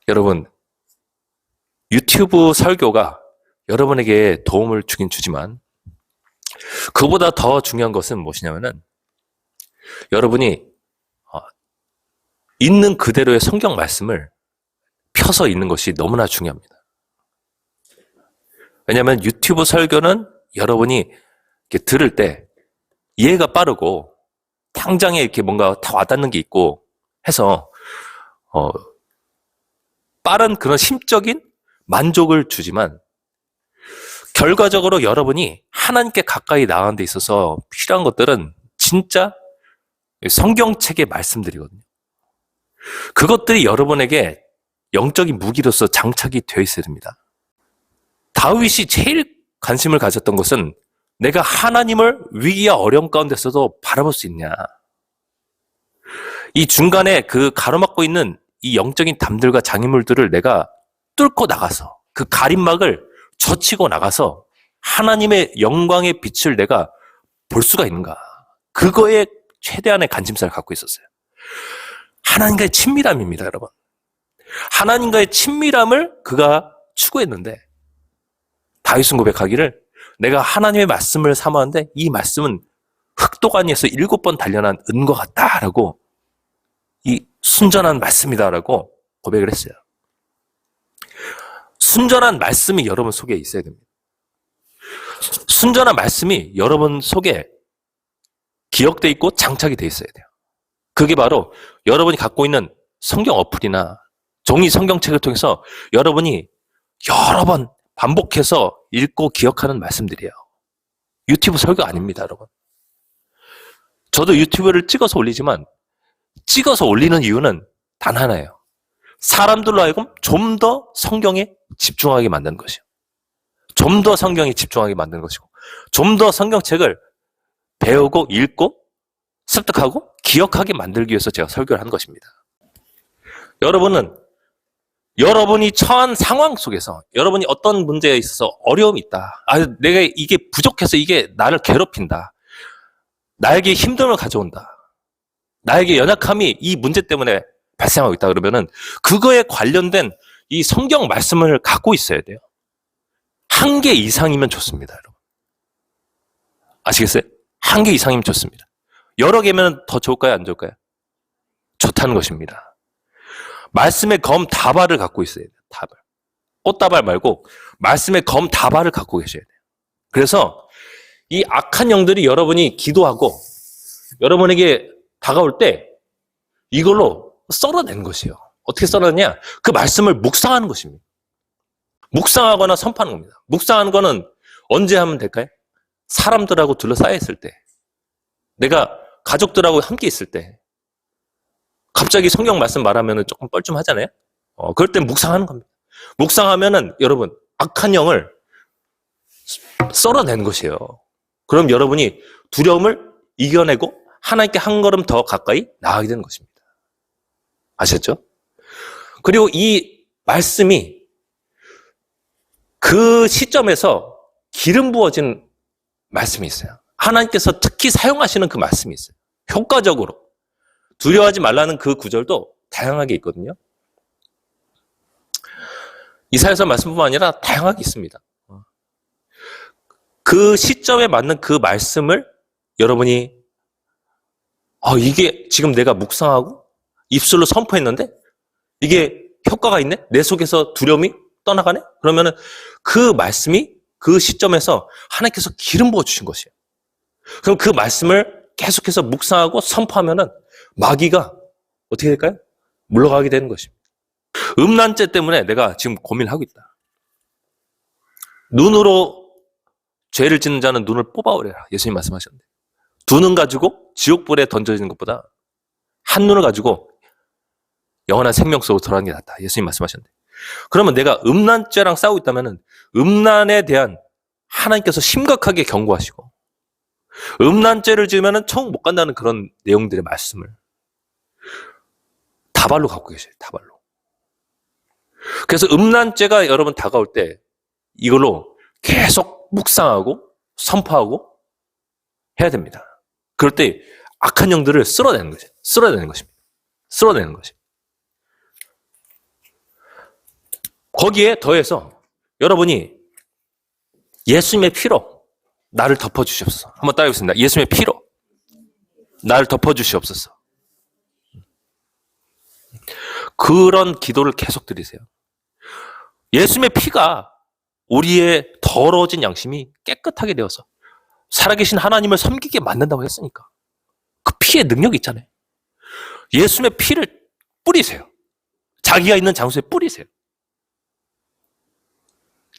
여러분, 유튜브 설교가 여러분에게 도움을 주긴 주지만 그보다 더 중요한 것은 무엇이냐면은 여러분이 있는 그대로의 성경 말씀을 펴서 읽는 것이 너무나 중요합니다. 왜냐하면 유튜브 설교는 여러분이 이렇게 들을 때 이해가 빠르고 당장에 이렇게 뭔가 다 와닿는 게 있고 해서 빠른 그런 심적인 만족을 주지만 결과적으로 여러분이 하나님께 가까이 나가는 데 있어서 필요한 것들은 진짜 성경책의 말씀들이거든요. 그것들이 여러분에게 영적인 무기로서 장착이 되어 있어야 됩니다. 다윗이 제일 관심을 가졌던 것은 내가 하나님을 위기와 어려움 가운데서도 바라볼 수 있냐. 이 중간에 그 가로막고 있는 이 영적인 담들과 장애물들을 내가 뚫고 나가서 그 가림막을 젖히고 나가서 하나님의 영광의 빛을 내가 볼 수가 있는가. 그거에 최대한의 관심사를 갖고 있었어요. 하나님과의 친밀함입니다, 여러분. 하나님과의 친밀함을 그가 추구했는데 다윗은 고백하기를 내가 하나님의 말씀을 삼았는데 이 말씀은 흑도가니에서 7번 단련한 은과 같다라고 이 순전한 말씀이다라고 고백을 했어요. 순전한 말씀이 여러분 속에 있어야 됩니다. 순전한 말씀이 여러분 속에 기억돼 있고 장착이 돼 있어야 돼요. 그게 바로 여러분이 갖고 있는 성경 어플이나 종이 성경책을 통해서 여러분이 여러 번 반복해서 읽고 기억하는 말씀들이에요. 유튜브 설교 아닙니다, 여러분. 저도 유튜브를 찍어서 올리지만 찍어서 올리는 이유는 단 하나예요. 사람들로 하여금 좀 더 성경에 집중하게 만드는 것이요. 좀 더 성경에 집중하게 만드는 것이고 좀 더 성경책을 배우고 읽고 습득하고 기억하게 만들기 위해서 제가 설교를 한 것입니다. 여러분은 여러분이 처한 상황 속에서 여러분이 어떤 문제에 있어서 어려움이 있다. 내가 이게 부족해서 이게 나를 괴롭힌다. 나에게 힘듦을 가져온다. 나에게 연약함이 이 문제 때문에 발생하고 있다. 그러면은 그거에 관련된 이 성경 말씀을 갖고 있어야 돼요. 1개 이상이면 좋습니다, 여러분. 아시겠어요? 1개 이상이면 좋습니다. 여러 개면 더 좋을까요? 안 좋을까요? 좋다는 것입니다. 말씀의 검 다발을 갖고 있어야 돼요. 다발. 꽃다발 말고 말씀의 검 다발을 갖고 계셔야 돼요. 그래서 이 악한 영들이 여러분이 기도하고 여러분에게 다가올 때 이걸로 썰어내는 것이에요. 어떻게 썰어내냐? 그 말씀을 묵상하는 것입니다. 묵상하거나 선포하는 겁니다. 묵상하는 거는 언제 하면 될까요? 사람들하고 둘러싸여 있을 때, 내가 가족들하고 함께 있을 때, 갑자기 성경 말씀 말하면 조금 뻘쭘하잖아요? 그럴 땐 묵상하는 겁니다. 묵상하면은 여러분, 악한 영을 썰어내는 것이에요. 그럼 여러분이 두려움을 이겨내고 하나님께 한 걸음 더 가까이 나아가게 되는 것입니다. 아셨죠? 그리고 이 말씀이 그 시점에서 기름 부어진 말씀이 있어요. 하나님께서 특히 사용하시는 그 말씀이 있어요. 효과적으로. 두려워하지 말라는 그 구절도 다양하게 있거든요. 이사야서 말씀뿐만 아니라 다양하게 있습니다. 그 시점에 맞는 그 말씀을 여러분이 이게 지금 내가 묵상하고 입술로 선포했는데 이게 효과가 있네? 내 속에서 두려움이 떠나가네? 그러면은 그 말씀이 그 시점에서 하나님께서 기름 부어주신 것이에요. 그럼 그 말씀을 계속해서 묵상하고 선포하면은 마귀가 어떻게 될까요? 물러가게 되는 것입니다. 음란죄 때문에 내가 지금 고민을 하고 있다. 눈으로 죄를 짓는 자는 눈을 뽑아오래라. 예수님 말씀하셨는데. 두 눈 가지고 지옥불에 던져지는 것보다 한 눈을 가지고 영원한 생명 속으로 돌아가는 게 낫다. 예수님 말씀하셨는데. 그러면 내가 음란죄랑 싸우고 있다면 음란에 대한 하나님께서 심각하게 경고하시고 음란죄를 지으면 천국 못 간다는 그런 내용들의 말씀을 다발로 갖고 계셔요. 다발로. 그래서 음란죄가 여러분 다가올 때 이걸로 계속 묵상하고 선포하고 해야 됩니다. 그럴 때 악한 영들을 쓸어내는 거죠. 쓸어내는 것입니다. 쓸어내는 것이. 거기에 더해서 여러분이 예수님의 피로 나를 덮어주시옵소서. 한번 따라하겠습니다. 예수님의 피로 나를 덮어주시옵소서. 그런 기도를 계속 드리세요. 예수님의 피가 우리의 더러워진 양심이 깨끗하게 되어서 살아계신 하나님을 섬기게 만든다고 했으니까 그 피의 능력이 있잖아요. 예수님의 피를 뿌리세요. 자기가 있는 장소에 뿌리세요.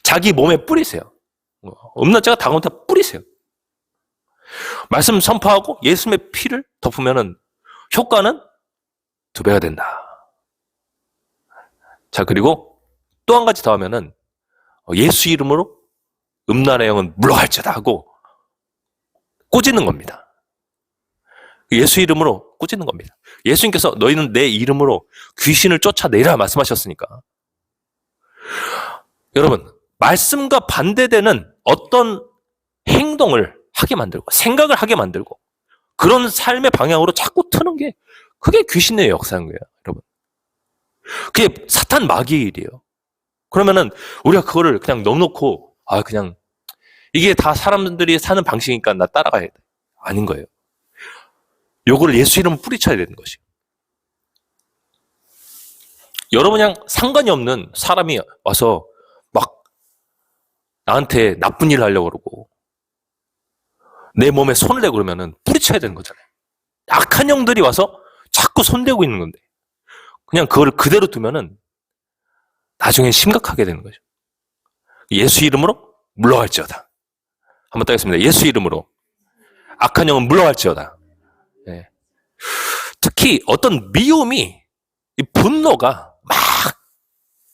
자기 몸에 뿌리세요. 없는 자가 다가온 데 뿌리세요. 말씀 선포하고 예수님의 피를 덮으면은 효과는 2배가 된다. 자, 그리고 또 한 가지 더 하면은 예수 이름으로 음란의 영은 물러갈지어다 하고 꾸짖는 겁니다. 예수 이름으로 꾸짖는 겁니다. 예수님께서 너희는 내 이름으로 귀신을 쫓아내라 말씀하셨으니까. 여러분, 말씀과 반대되는 어떤 행동을 하게 만들고 생각을 하게 만들고 그런 삶의 방향으로 자꾸 트는 게 그게 귀신의 역사인 거예요, 여러분. 그게 사탄 마귀의 일이에요. 그러면은 우리가 그거를 그냥 넉놓고 그냥 이게 다 사람들이 사는 방식이니까 나 따라가야 돼. 아닌 거예요. 요거를 예수 이름으로 뿌리쳐야 되는 것이에요. 여러분 그냥 상관이 없는 사람이 와서 막 나한테 나쁜 일을 하려고 그러고 내 몸에 손을 대고 그러면은 뿌리쳐야 되는 거잖아요. 악한 영들이 와서 자꾸 손대고 있는 건데 그냥 그거를 그대로 두면은 나중엔 심각하게 되는 거죠. 예수 이름으로 물러갈지어다. 한번 따겠습니다. 예수 이름으로 악한 영은 물러갈지어다. 네. 특히 어떤 미움이 이 분노가 막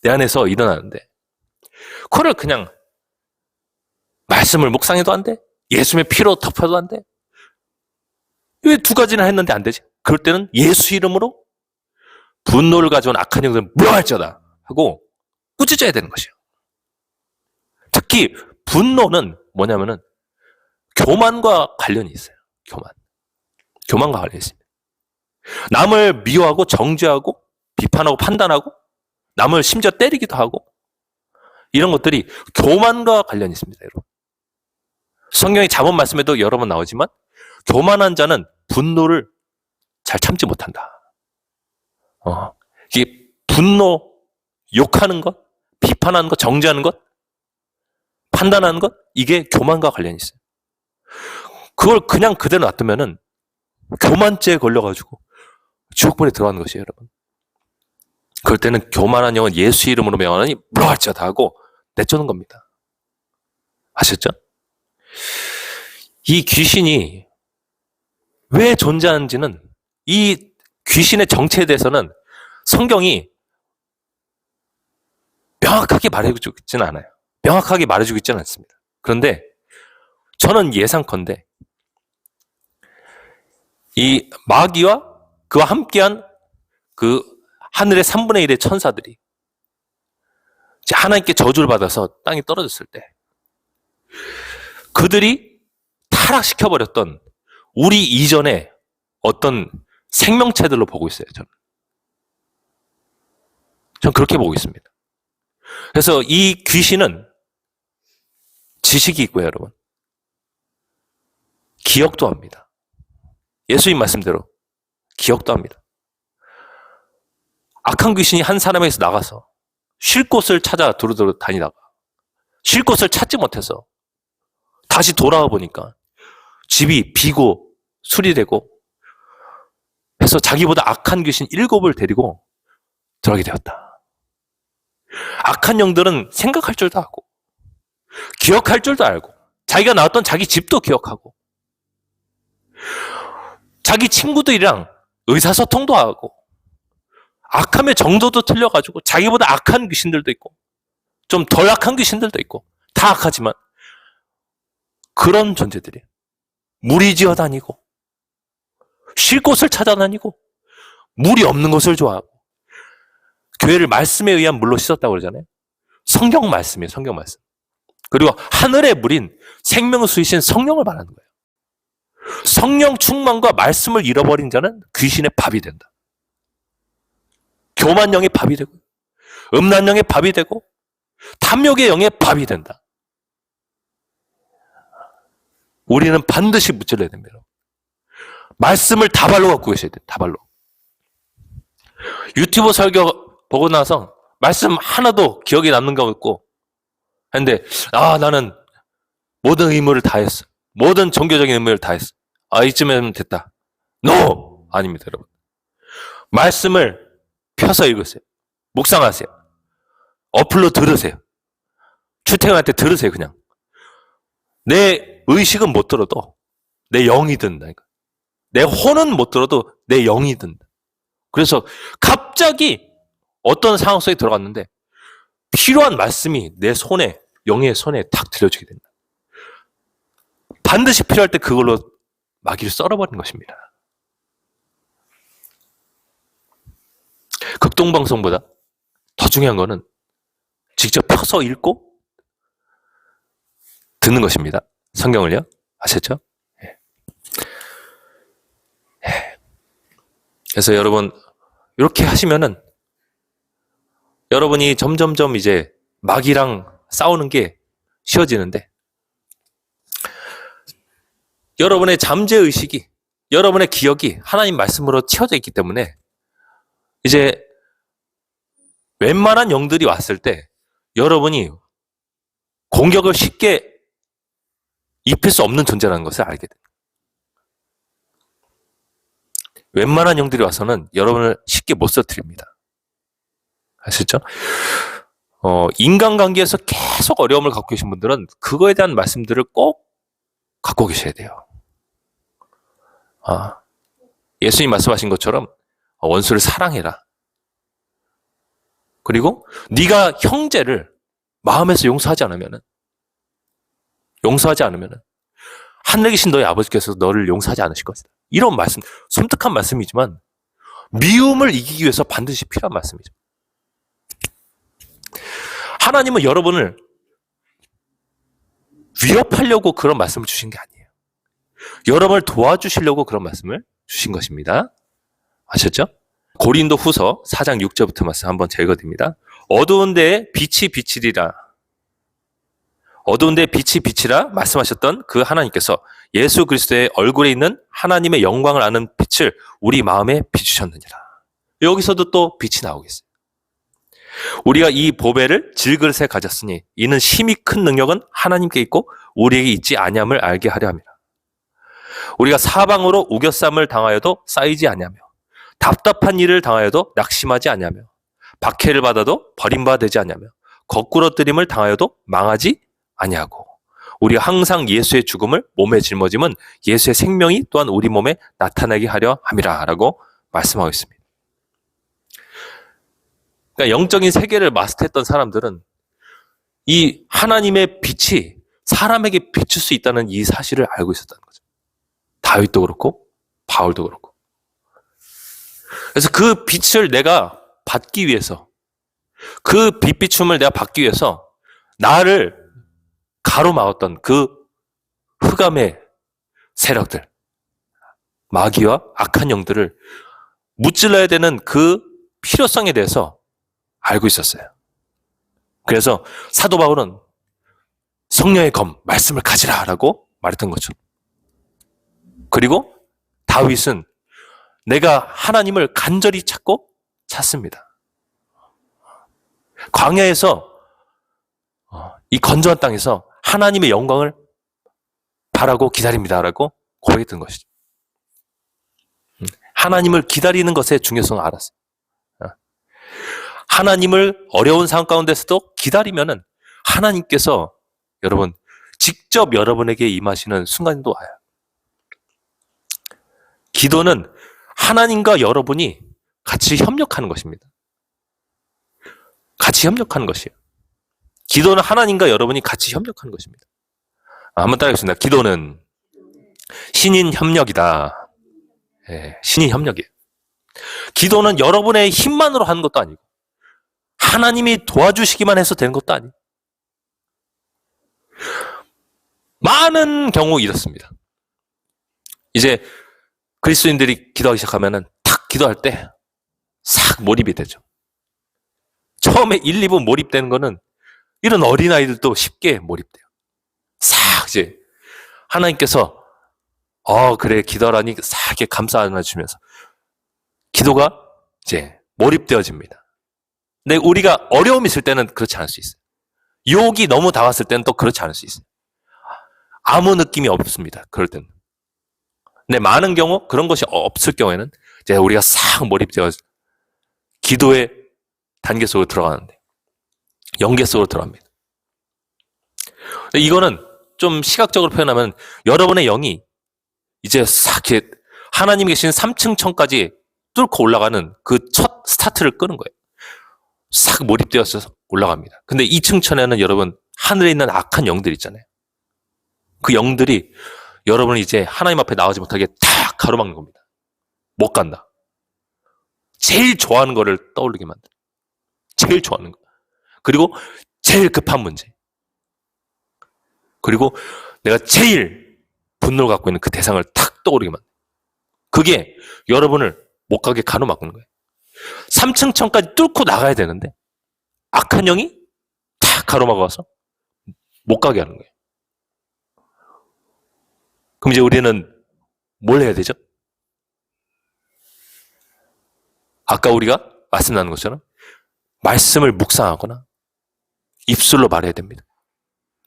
내 안에서 일어나는데 그거를 그냥 말씀을 묵상해도 안 돼? 예수님의 피로 덮어도 안 돼? 왜 2가지나 했는데 안 되지? 그럴 때는 예수 이름으로 분노를 가져온 악한 영들은 물러갈지어다 하고 꾸짖어야 되는 것이에요. 특히 분노는 뭐냐면은 교만과 관련이 있어요. 교만과 관련이 있습니다. 남을 미워하고 정죄하고 비판하고 판단하고 남을 심지어 때리기도 하고 이런 것들이 교만과 관련이 있습니다, 여러분. 성경의 잠언 말씀에도 여러 번 나오지만 교만한 자는 분노를 잘 참지 못한다. 이게 분노, 욕하는 것, 비판하는 것, 정죄하는 것, 판단하는 것, 이게 교만과 관련이 있어요. 그걸 그냥 그대로 놔두면은 교만죄에 걸려가지고 지옥불에 들어가는 것이에요, 여러분. 그럴 때는 교만한 영은 예수 이름으로 명하니 물러갈지어다 하고 내쫓는 겁니다. 아셨죠? 이 귀신이 왜 존재하는지는 이 귀신의 정체에 대해서는 성경이 명확하게 말해주고 있지는 않아요. 명확하게 말해주고 있지는 않습니다. 그런데 저는 예상컨대 이 마귀와 그와 함께한 그 하늘의 3분의 1의 천사들이 하나님께 저주를 받아서 땅에 떨어졌을 때 그들이 타락시켜버렸던 우리 이전에 어떤 생명체들로 보고 있어요. 저는 그렇게 보고 있습니다. 그래서 이 귀신은 지식이 있고요, 여러분. 기억도 합니다. 예수님 말씀대로 기억도 합니다. 악한 귀신이 한 사람에게서 나가서 쉴 곳을 찾아 두루두루 다니다가 쉴 곳을 찾지 못해서 다시 돌아와 보니까 집이 비고 수리되고 해서 자기보다 악한 귀신 7을 데리고 들어가게 되었다. 악한 영들은 생각할 줄도 알고 기억할 줄도 알고 자기가 나왔던 자기 집도 기억하고 자기 친구들이랑 의사소통도 하고 악함의 정도도 틀려가지고 자기보다 악한 귀신들도 있고 좀 덜 악한 귀신들도 있고 다 악하지만 그런 존재들이에요. 무리지어 다니고 쉴 곳을 찾아다니고 물이 없는 곳을 좋아하고 교회를 말씀에 의한 물로 씻었다고 그러잖아요. 성경 말씀이에요. 성경 말씀. 그리고 하늘의 물인 생명수이신 성령을 말하는 거예요. 성령 충만과 말씀을 잃어버린 자는 귀신의 밥이 된다. 교만령의 밥이 되고 음란령의 밥이 되고 탐욕의 영의 밥이 된다. 우리는 반드시 무찔러야 됩니다. 말씀을 다발로 갖고 계셔야 돼요. 다발로. 유튜브 설교 보고 나서 말씀 하나도 기억에 남는 거 없고 근데 나는 모든 의무를 다 했어. 모든 종교적인 의무를 다 했어. 이쯤에는 됐다. No! 아닙니다, 여러분. 말씀을 펴서 읽으세요. 묵상하세요. 어플로 들으세요. 출퇴근할 때 들으세요, 그냥. 내 의식은 못 들어도 내 영이 든다니까. 내 혼은 못 들어도 내 영이 든다. 그래서 갑자기 어떤 상황 속에 들어갔는데 필요한 말씀이 내 손에, 영의 손에 탁 들려지게 된다. 반드시 필요할 때 그걸로 마귀를 썰어버리는 것입니다. 극동방송보다 더 중요한 거는 직접 펴서 읽고 듣는 것입니다. 성경을요. 아셨죠? 그래서 여러분 이렇게 하시면은 여러분이 점점점 이제 마귀랑 싸우는 게 쉬워지는데 여러분의 잠재의식이 여러분의 기억이 하나님 말씀으로 채워져 있기 때문에 이제 웬만한 영들이 왔을 때 여러분이 공격을 쉽게 입힐 수 없는 존재라는 것을 알게 됩니다. 웬만한 영들이 와서는 여러분을 쉽게 못 쓰러뜨립니다. 아시죠? 인간관계에서 계속 어려움을 갖고 계신 분들은 그거에 대한 말씀들을 꼭 갖고 계셔야 돼요. 예수님 말씀하신 것처럼 원수를 사랑해라. 그리고 네가 형제를 마음에서 용서하지 않으면은 하늘에 계신 너의 아버지께서 너를 용서하지 않으실 것이다. 이런 말씀, 섬뜩한 말씀이지만 미움을 이기기 위해서 반드시 필요한 말씀이죠. 하나님은 여러분을 위협하려고 그런 말씀을 주신 게 아니에요. 여러분을 도와주시려고 그런 말씀을 주신 것입니다. 아셨죠? 고린도 후서 4장 6절부터 말씀 한번 제가 읽어드립니다. 어두운 데에 빛이 비치리라. 어두운 데에 빛이 비치라 말씀하셨던 그 하나님께서 예수 그리스도의 얼굴에 있는 하나님의 영광을 아는 빛을 우리 마음에 비추셨느니라. 여기서도 또 빛이 나오겠어요. 우리가 이 보배를 질그릇에 가졌으니 이는 심히 큰 능력은 하나님께 있고 우리에게 있지 아니함을 알게 하려 함이라. 우리가 사방으로 우겨쌈을 당하여도 쌓이지 아니하며 답답한 일을 당하여도 낙심하지 아니하며 박해를 받아도 버림받지 아니하며 거꾸러뜨림을 당하여도 망하지 아니하고 우리가 항상 예수의 죽음을 몸에 짊어짐은 예수의 생명이 또한 우리 몸에 나타나게 하려 함이라 라고 말씀하고 있습니다. 그러니까 영적인 세계를 마스터했던 사람들은 이 하나님의 빛이 사람에게 비출 수 있다는 이 사실을 알고 있었다는 거죠. 다윗도 그렇고 바울도 그렇고. 그래서 그 빛을 내가 받기 위해서 그 빛비춤을 내가 받기 위해서 나를 가로막았던 그 흑암의 세력들, 마귀와 악한 영들을 무찔러야 되는 그 필요성에 대해서 알고 있었어요. 그래서 사도 바울은 성령의 검, 말씀을 가지라라고 말했던 거죠. 그리고 다윗은 내가 하나님을 간절히 찾습니다. 광야에서 이 건조한 땅에서 하나님의 영광을 바라고 기다립니다라고 고백했던 것이죠. 하나님을 기다리는 것의 중요성을 알았어요. 하나님을 어려운 상황 가운데서도 기다리면은 하나님께서 여러분 직접 여러분에게 임하시는 순간도 와요. 기도는 하나님과 여러분이 같이 협력하는 것입니다. 같이 협력하는 것이에요. 기도는 하나님과 여러분이 같이 협력하는 것입니다. 한번 따라하겠습니다. 기도는 신인 협력이다. 신인 협력이에요. 기도는 여러분의 힘만으로 하는 것도 아니고 하나님이 도와주시기만 해서 되는 것도 아니에요. 많은 경우 이렇습니다. 이제 그리스도인들이 기도하기 시작하면은 탁 기도할 때 싹 몰입이 되죠. 처음에 1, 2분 몰입되는 거는 이런 어린아이들도 쉽게 몰입돼요. 싹 이제 하나님께서 그래 기도하라니 싹 이렇게 감싸 안아주면서 기도가 이제 몰입되어집니다. 근데 우리가 어려움이 있을 때는 그렇지 않을 수 있어요. 유혹이 너무 다가왔을 때는 또 그렇지 않을 수 있어요. 아무 느낌이 없습니다. 그럴 때는. 근데 많은 경우 그런 것이 없을 경우에는 이제 우리가 싹 몰입되어 기도의 단계 속으로 들어가는데 영계 속으로 들어갑니다. 근데 이거는 좀 시각적으로 표현하면 여러분의 영이 이제 싹 이렇게 하나님이 계신 3층 천까지 뚫고 올라가는 그 첫 스타트를 끄는 거예요. 싹 몰입되어서 올라갑니다. 근데 2층 천에는 여러분 하늘에 있는 악한 영들 있잖아요. 그 영들이 여러분이 이제 하나님 앞에 나오지 못하게 다 가로막는 겁니다. 못 간다. 제일 좋아하는 거를 떠올리게 만들어. 제일 좋아하는 거. 그리고 제일 급한 문제. 그리고 내가 제일 분노를 갖고 있는 그 대상을 탁 떠오르게 만들어. 그게 여러분을 못 가게 가로막는 거예요. 3층 천까지 뚫고 나가야 되는데 악한 영이 탁 가로막아서 못 가게 하는 거예요. 그럼 이제 우리는 뭘 해야 되죠? 아까 우리가 말씀 나눈 것처럼 말씀을 묵상하거나 입술로 말해야 됩니다.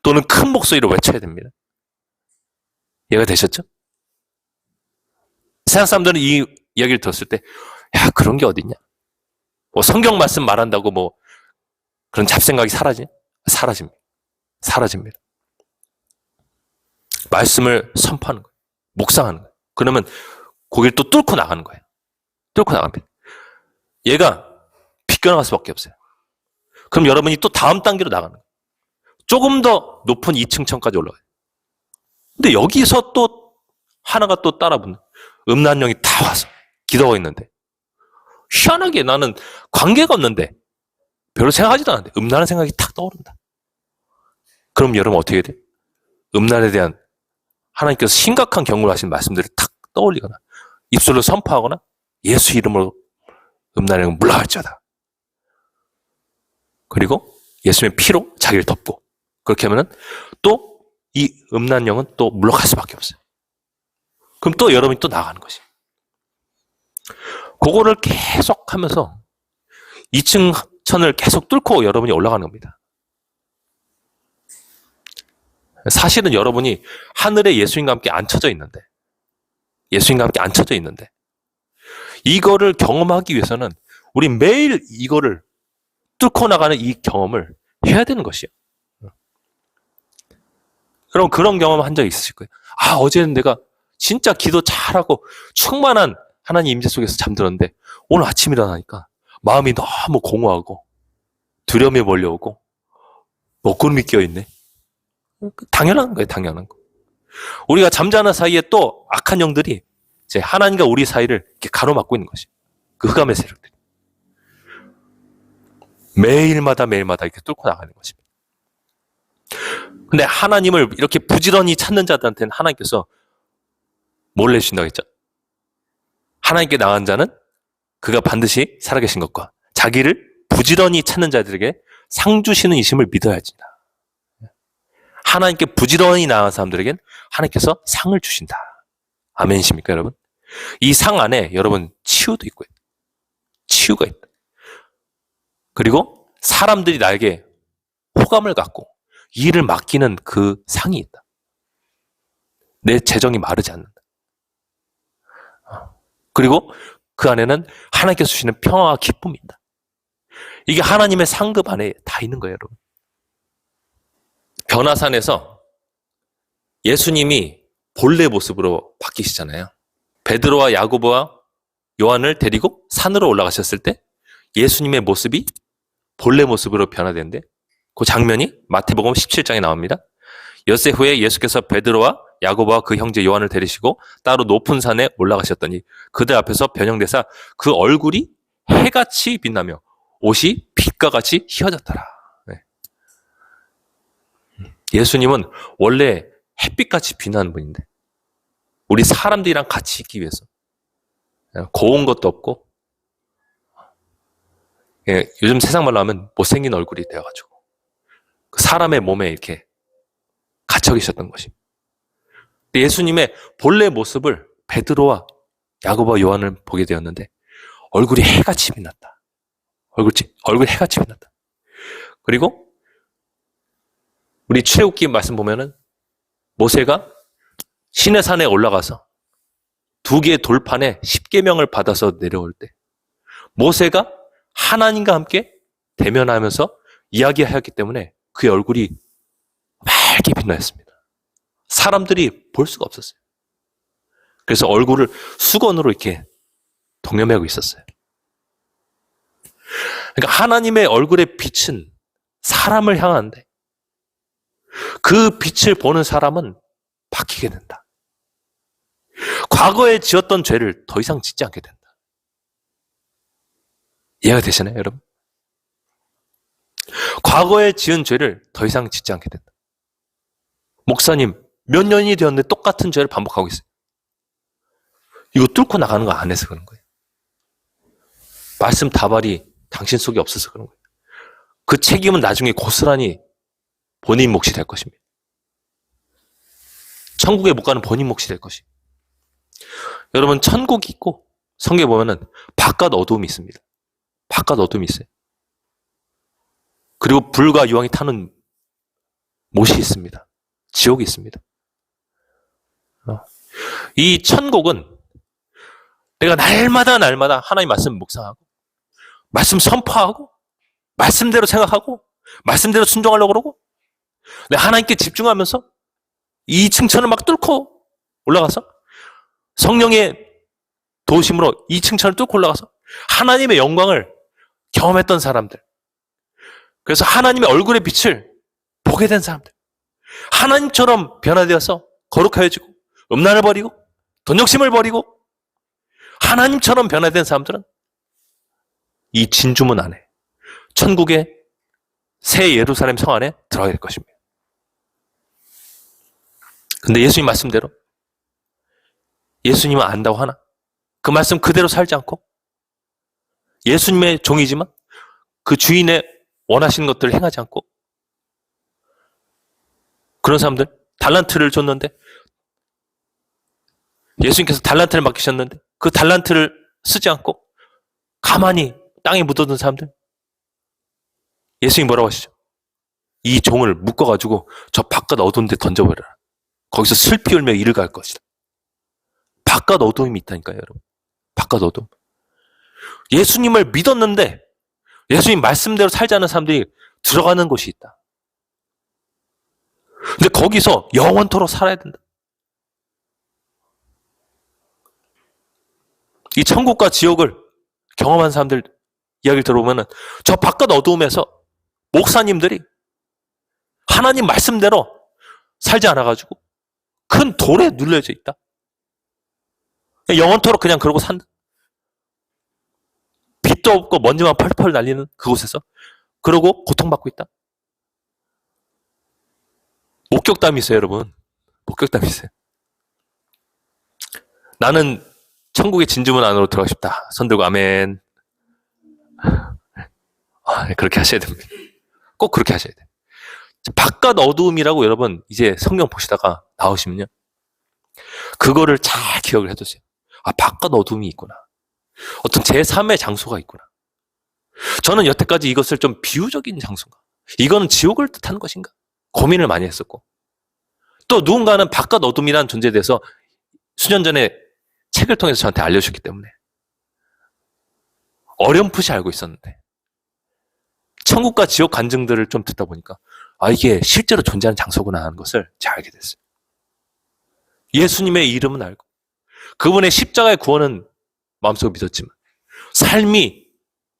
또는 큰 목소리로 외쳐야 됩니다. 이해가 되셨죠? 세상 사람들은 이 이야기를 들었을 때 야 그런 게 어딨냐? 뭐 성경 말씀 말한다고 뭐 그런 잡생각이 사라집니다. 사라집니다. 말씀을 선포하는 거예요. 묵상하는 거예요. 그러면 거기를 또 뚫고 나가는 거예요. 뚫고 나갑니다. 얘가 비껴나갈 수밖에 없어요. 그럼 여러분이 또 다음 단계로 나가는 거예요. 조금 더 높은 2층 천까지 올라가요. 근데 여기서 또 하나가 또 따라붙는 음란령이 다 와서 기도하고 있는데 희한하게 나는 관계가 없는데 별로 생각하지도 않았는데 음란한 생각이 탁 떠오른다. 그럼 여러분 어떻게 해야 돼요? 음란에 대한 하나님께서 심각한 경고를 하신 말씀들을 탁 떠올리거나 입술로 선포하거나 예수 이름으로 음란을 물러갈지어다. 그리고 예수님의 피로 자기를 덮고 그렇게 하면은 또 이 음란 영은 또 물러갈 수밖에 없어요. 그럼 또 여러분이 또 나가는 것이. 그거를 계속 하면서 2층 천을 계속 뚫고 여러분이 올라가는 겁니다. 사실은 여러분이 하늘에 예수님과 함께 앉혀져 있는데 이거를 경험하기 위해서는 우리 매일 이거를 뚫고 나가는 이 경험을 해야 되는 것이에요. 여러분 그런 경험 한 적 있으실 거예요. 어제는 내가 진짜 기도 잘하고 충만한 하나님 임재 속에서 잠들었는데 오늘 아침 일어나니까 마음이 너무 공허하고 두려움이 몰려오고 먹구름이 끼어있네. 당연한 거예요. 당연한 거. 우리가 잠자는 사이에 또 악한 영들이 이제 하나님과 우리 사이를 이렇게 가로막고 있는 것이에요. 그 흑암의 세력들이. 매일마다 이렇게 뚫고 나가는 것입니다. 근데 하나님을 이렇게 부지런히 찾는 자들한테는 하나님께서 뭘 내주신다고 했죠? 하나님께 나간 자는 그가 반드시 살아계신 것과 자기를 부지런히 찾는 자들에게 상 주시는 이심을 믿어야지다. 하나님께 부지런히 나간 사람들에겐 하나님께서 상을 주신다. 아멘이십니까, 여러분? 이 상 안에 여러분 치유도 있고요. 치유가 있다. 그리고 사람들이 나에게 호감을 갖고 이 일을 맡기는 그 상이 있다. 내 재정이 마르지 않는다. 그리고 그 안에는 하나님께서 주시는 평화와 기쁨이 있다. 이게 하나님의 상급 안에 다 있는 거예요, 여러분. 변화산에서 예수님이 본래 모습으로 바뀌시잖아요. 베드로와 야고보와 요한을 데리고 산으로 올라가셨을 때 예수님의 모습이 본래 모습으로 변화되는데 그 장면이 마태복음 17장에 나옵니다. 엿새 후에 예수께서 베드로와 야고보와 그 형제 요한을 데리시고 따로 높은 산에 올라가셨더니 그들 앞에서 변형되사 그 얼굴이 해같이 빛나며 옷이 빛과 같이 휘어졌더라. 네. 예수님은 원래 햇빛같이 빛나는 분인데 우리 사람들이랑 같이 있기 위해서 고운 것도 없고 요즘 세상 말로 하면 못생긴 얼굴이 되어가지고 사람의 몸에 이렇게 갇혀 계셨던 것입니다. 예수님의 본래 모습을 베드로와 야고보와 요한을 보게 되었는데 얼굴이 해같이 빛났다. 얼굴 해같이 빛났다. 그리고 우리 출애굽기 말씀 보면은 모세가 시내산에 올라가서 2개의 돌판에 10계명을 받아서 내려올 때 모세가 하나님과 함께 대면하면서 이야기하였기 때문에 그의 얼굴이 맑게 빛나였습니다. 사람들이 볼 수가 없었어요. 그래서 얼굴을 수건으로 이렇게 동여매고 있었어요. 그러니까 하나님의 얼굴의 빛은 사람을 향하는데 그 빛을 보는 사람은 바뀌게 된다. 과거에 지었던 죄를 더 이상 짓지 않게 된다. 이해가 되시나요, 여러분? 과거에 지은 죄를 더 이상 짓지 않게 된다. 목사님, 몇 년이 되었는데 똑같은 죄를 반복하고 있어요. 이거 뚫고 나가는 거 안 해서 그런 거예요. 말씀 다발이 당신 속에 없어서 그런 거예요. 그 책임은 나중에 고스란히 본인 몫이 될 것입니다. 천국에 못 가는 본인 몫이 될 것입니다. 여러분, 천국이 있고 성경에 보면은 바깥 어두움이 있습니다. 바깥 어둠이 있어요. 그리고 불과 유황이 타는 못이 있습니다. 지옥이 있습니다. 이 천국은 내가 날마다 하나님 말씀 묵상하고 말씀 선포하고 말씀대로 생각하고 말씀대로 순종하려고 그러고 내가 하나님께 집중하면서 이 층천을 막 뚫고 올라가서 성령의 도우심으로 이 층천을 뚫고 올라가서 하나님의 영광을 경험했던 사람들, 그래서 하나님의 얼굴의 빛을 보게 된 사람들, 하나님처럼 변화되어서 거룩하여지고 음란을 버리고 돈 욕심을 버리고 하나님처럼 변화된 사람들은 이 진주문 안에 천국의 새 예루살렘 성 안에 들어가게 될 것입니다. 근데 예수님 말씀대로 예수님은 안다고 하나? 그 말씀 그대로 살지 않고 예수님의 종이지만 그 주인의 원하시는 것들을 행하지 않고 그런 사람들, 달란트를 줬는데 예수님께서 달란트를 맡기셨는데 그 달란트를 쓰지 않고 가만히 땅에 묻어둔 사람들, 예수님이 뭐라고 하시죠? 이 종을 묶어가지고 저 바깥 어두운 데 던져버려라. 거기서 슬피 울며 이를 갈 것이다. 바깥 어두움이 있다니까요, 여러분. 바깥 어두움. 예수님을 믿었는데 예수님 말씀대로 살지 않는 사람들이 들어가는 곳이 있다. 근데 거기서 영원토록 살아야 된다. 이 천국과 지옥을 경험한 사람들 이야기를 들어보면 저 바깥 어두움에서 목사님들이 하나님 말씀대로 살지 않아가지고 큰 돌에 눌려져 있다. 영원토록 그냥 그러고 산다. 빛도 없고 먼지만 펄펄 날리는 그곳에서 그러고 고통받고 있다. 목격담이 있어요, 여러분. 목격담이 있어요. 나는 천국의 진주문 안으로 들어가고 싶다. 손 들고 아멘. 그렇게 하셔야 됩니다. 꼭 그렇게 하셔야 돼요. 바깥 어두움이라고 여러분 이제 성경 보시다가 나오시면요. 그거를 잘 기억을 해두세요. 아, 바깥 어둠이 있구나. 어떤 제3의 장소가 있구나. 저는 여태까지 이것을 좀 비유적인 장소인가? 이거는 지옥을 뜻하는 것인가? 고민을 많이 했었고. 또 누군가는 바깥 어둠이라는 존재에 대해서 수년 전에 책을 통해서 저한테 알려주셨기 때문에 어렴풋이 알고 있었는데 천국과 지옥 간증들을 좀 듣다 보니까 아, 이게 실제로 존재하는 장소구나 하는 것을 잘 알게 됐어요. 예수님의 이름은 알고 그분의 십자가의 구원은 마음속에 믿었지만 삶이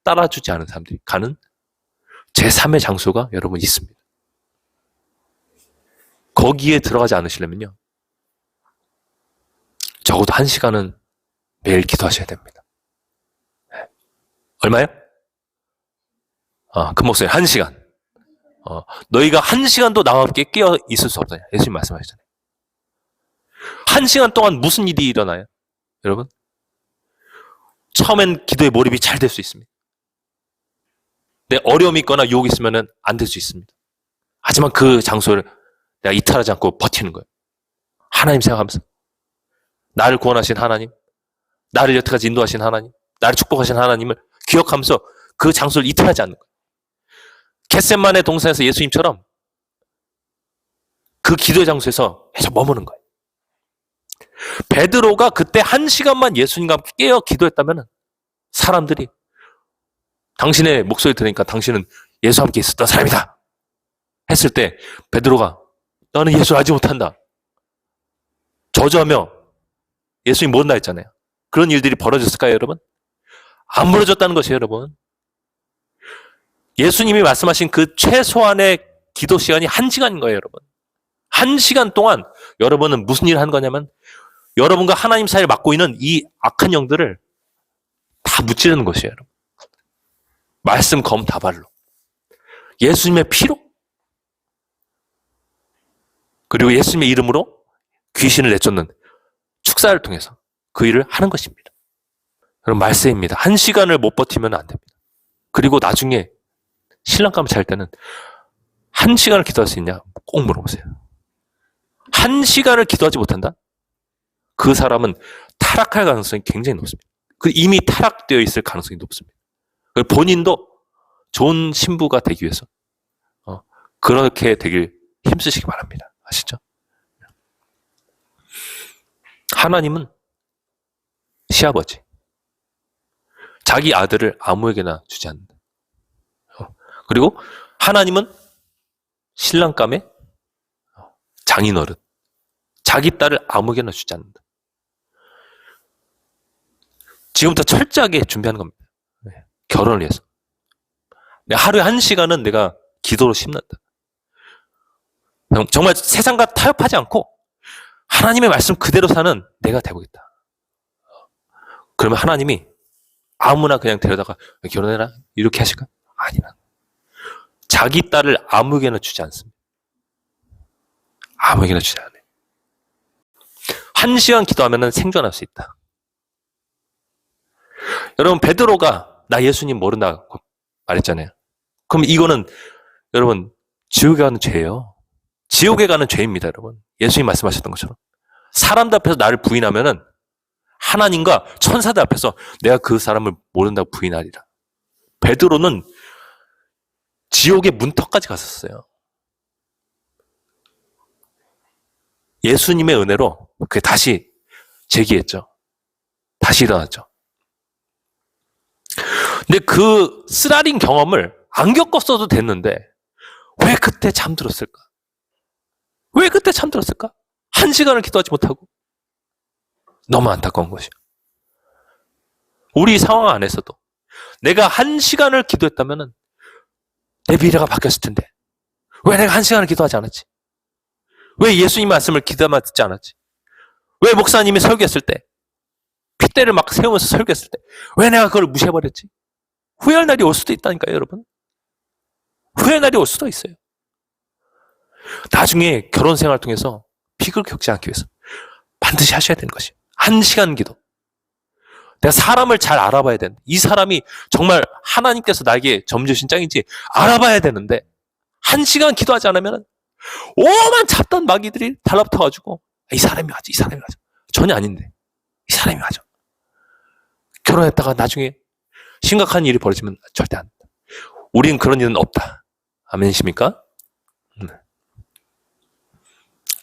따라주지 않은 사람들이 가는 제3의 장소가 여러분 있습니다. 거기에 들어가지 않으시려면요. 적어도 1시간은 매일 기도하셔야 됩니다. 얼마요? 큰 목소리 1시간. 너희가 1시간도 나와 함께 깨어 있을 수 없다냐. 예수님 말씀하시잖아요. 1시간 동안 무슨 일이 일어나요? 여러분? 처음엔 기도에 몰입이 잘 될 수 있습니다. 내 어려움이 있거나 유혹이 있으면 안 될 수 있습니다. 하지만 그 장소를 내가 이탈하지 않고 버티는 거예요. 하나님 생각하면서. 나를 구원하신 하나님, 나를 여태까지 인도하신 하나님, 나를 축복하신 하나님을 기억하면서 그 장소를 이탈하지 않는 거예요. 겟셋만의 동산에서 예수님처럼 그 기도의 장소에서 계속 머무는 거예요. 베드로가 그때 1시간만 예수님과 함께 깨어 기도했다면 사람들이 당신의 목소리 들으니까 당신은 예수와 함께 있었던 사람이다 했을 때 베드로가 너는 예수를 알지 못한다 저주하며 예수님 모른다 했잖아요. 그런 일들이 벌어졌을까요, 여러분? 안 벌어졌다는 것이에요, 여러분. 예수님이 말씀하신 그 최소한의 기도 시간이 1시간인 거예요, 여러분. 1시간 동안 여러분은 무슨 일을 한 거냐면 여러분과 하나님 사이를 막고 있는 이 악한 영들을 다 무찌르는 것이에요, 여러분. 말씀 검 다발로. 예수님의 피로. 그리고 예수님의 이름으로 귀신을 내쫓는 축사를 통해서 그 일을 하는 것입니다. 그럼 말세입니다. 1시간을 못 버티면 안 됩니다. 그리고 나중에 신랑감을 차릴 때는 1시간을 기도할 수 있냐? 꼭 물어보세요. 1시간을 기도하지 못한다? 그 사람은 타락할 가능성이 굉장히 높습니다. 그 이미 타락되어 있을 가능성이 높습니다. 본인도 좋은 신부가 되기 위해서 그렇게 되길 힘쓰시기 바랍니다. 아시죠? 하나님은 시아버지. 자기 아들을 아무에게나 주지 않는다. 그리고 하나님은 신랑감의 장인어른. 자기 딸을 아무에게나 주지 않는다. 지금부터 철저하게 준비하는 겁니다. 결혼을 위해서. 하루에 1시간은 내가 기도로 심는다. 정말 세상과 타협하지 않고 하나님의 말씀 그대로 사는 내가 되고있다. 그러면 하나님이 아무나 그냥 데려다가 결혼해라 이렇게 하실까? 아니라 자기 딸을 아무에게나 주지 않습니다. 아무에게나 주지 않아요. 1시간 기도하면 생존할 수 있다. 여러분 베드로가 나 예수님 모른다고 말했잖아요. 그럼 이거는 여러분 지옥에 가는 죄예요. 지옥에 가는 죄입니다, 여러분. 예수님 말씀하셨던 것처럼. 사람들 앞에서 나를 부인하면은 하나님과 천사들 앞에서 내가 그 사람을 모른다고 부인하리라. 베드로는 지옥의 문턱까지 갔었어요. 예수님의 은혜로 그게 다시 재기했죠. 다시 일어났죠. 근데 그 쓰라린 경험을 안 겪었어도 됐는데 왜 그때 잠들었을까? 왜 그때 잠들었을까? 1시간을 기도하지 못하고. 너무 안타까운 것이야. 우리 상황 안에서도 내가 1시간을 기도했다면 내 미래가 바뀌었을 텐데 왜 내가 1시간을 기도하지 않았지? 왜 예수님 말씀을 기도만 듣지 않았지? 왜 목사님이 설교했을 때 핏대를 막 세우면서 설교했을 때 왜 내가 그걸 무시해버렸지? 후회할 날이 올 수도 있다니까요, 여러분. 후회할 날이 올 수도 있어요. 나중에 결혼 생활을 통해서 픽을 겪지 않기 위해서 반드시 하셔야 되는 것이 1시간 기도. 내가 사람을 잘 알아봐야 된다. 이 사람이 정말 하나님께서 나에게 점주신 짱인지 알아봐야 되는데 1시간 기도하지 않으면 오만 잡던 마귀들이 달라붙어가지고 이 사람이 맞아, 이 사람이 맞아. 전혀 아닌데 이 사람이 맞아. 결혼했다가 나중에 심각한 일이 벌어지면 절대 안 된다. 우리는 그런 일은 없다. 아멘이십니까?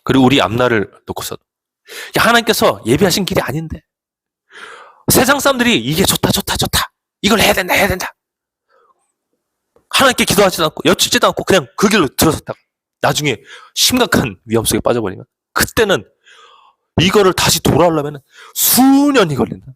그리고 우리 앞날을 놓고서 하나님께서 예비하신 길이 아닌데 세상 사람들이 이게 좋다 이걸 해야 된다 하나님께 기도하지도 않고 여쭙지도 않고 그냥 그 길로 들어섰다가 나중에 심각한 위험 속에 빠져버리면 그때는 이거를 다시 돌아오려면 수년이 걸린다.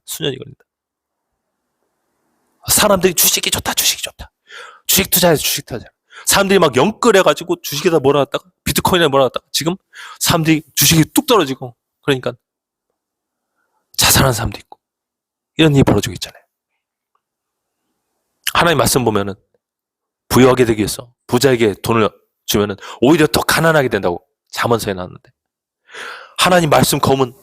사람들이 주식이 좋다 주식 투자해서 주식 투자. 사람들이 막 영끌해가지고 주식에다 몰아놨다가 비트코인에 몰아놨다가 지금 사람들이 주식이 뚝 떨어지고 그러니까 자살하는 사람도 있고 이런 일이 벌어지고 있잖아요. 하나님 말씀 보면은 부유하게 되기 위해서 부자에게 돈을 주면은 오히려 더 가난하게 된다고 잠언서에 나왔는데 하나님 말씀 검은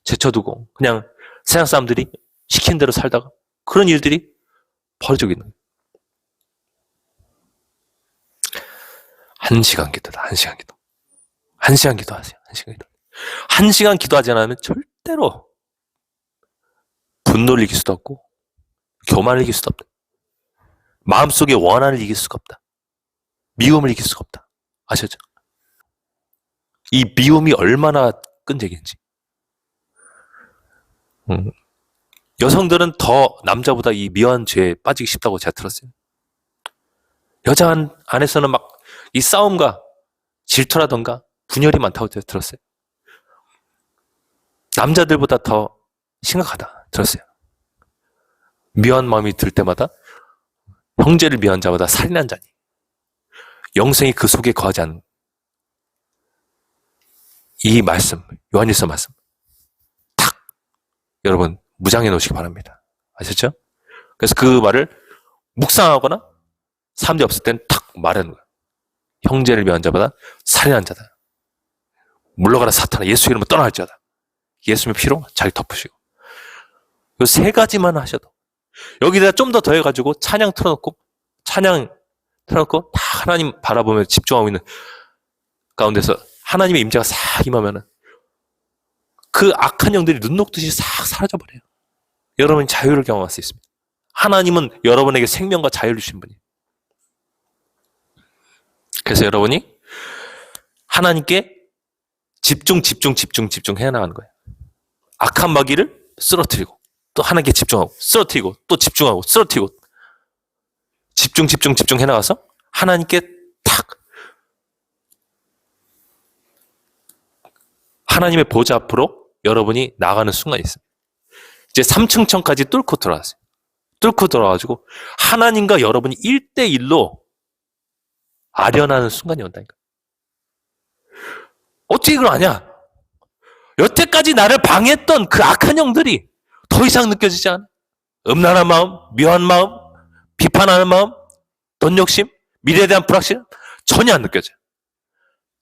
제쳐두고 그냥 세상 사람들이 시킨 대로 살다가 그런 일들이 벌어지고 있는 거예요. 1시간 기도다. 1시간 기도. 1시간 기도하세요. 1시간 기도. 1시간 기도하지 않으면 절대로 분노를 이길 수도 없고 교만을 이길 수도 없다. 마음속의 원한을 이길 수가 없다. 미움을 이길 수가 없다. 아셨죠? 이 미움이 얼마나 끈질긴지. 여성들은 더 남자보다 이 미워한 죄에 빠지기 쉽다고 제가 들었어요. 여자 안에서는 막 이 싸움과 질투라던가 분열이 많다고 제가 들었어요. 남자들보다 더 심각하다 들었어요. 미워한 마음이 들 때마다 형제를 미워한 자보다 살인한 자니 영생이 그 속에 거하지 않는 이 말씀, 요한일서 말씀 탁 여러분 무장해 놓으시기 바랍니다. 아셨죠? 그래서 그 말을 묵상하거나 사람들이 없을 때는 탁 말하는 거예요. 형제를 미워한 자보다 살인한 자다. 물러가라 사탄아, 예수 이름으로 떠날지어다. 예수님의 피로 자기 덮으시고. 이 세 가지만 하셔도 여기다 좀 더 더해가지고 찬양 틀어놓고 다 하나님 바라보며 집중하고 있는 가운데서 하나님의 임재가 싹 임하면은 그 악한 영들이 눈 녹듯이 싹 사라져버려요. 여러분이 자유를 경험할 수 있습니다. 하나님은 여러분에게 생명과 자유를 주신 분이에요. 그래서 여러분이 하나님께 집중해야 나가는 거예요. 악한 마귀를 쓰러뜨리고 또 하나님께 집중하고 쓰러뜨리고 또 집중하고 쓰러뜨리고 집중해 나가서 하나님께 탁 하나님의 보좌 앞으로 여러분이 나가는 순간이 있습니다. 이제 3층 천까지 뚫고 들어왔어요. 뚫고 들어와가지고 하나님과 여러분이 1대1로 아련하는 순간이 온다니까. 어떻게 이걸 아냐? 여태까지 나를 방해했던 그 악한 영들이 더 이상 느껴지지 않아. 음란한 마음, 묘한 마음, 비판하는 마음, 돈 욕심, 미래에 대한 불확실 전혀 안 느껴져요.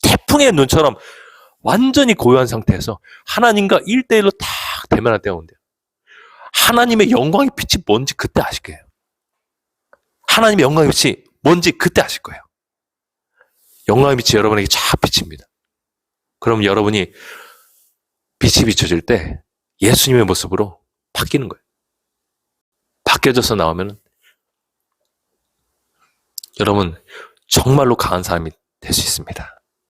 태풍의 눈처럼 완전히 고요한 상태에서 하나님과 1대1로 탁 대면할 때가 온대요. 하나님의 영광의 빛이 뭔지 그때 아실 거예요. 하나님의 영광의 빛이 뭔지 그때 아실 거예요. 영광의 빛이 여러분에게 쫙 비칩니다. 그럼 여러분이 빛이 비춰질 때 예수님의 모습으로 바뀌는 거예요. 바뀌어져서 나오면 여러분 정말로 강한 사람이 될 수 있습니다.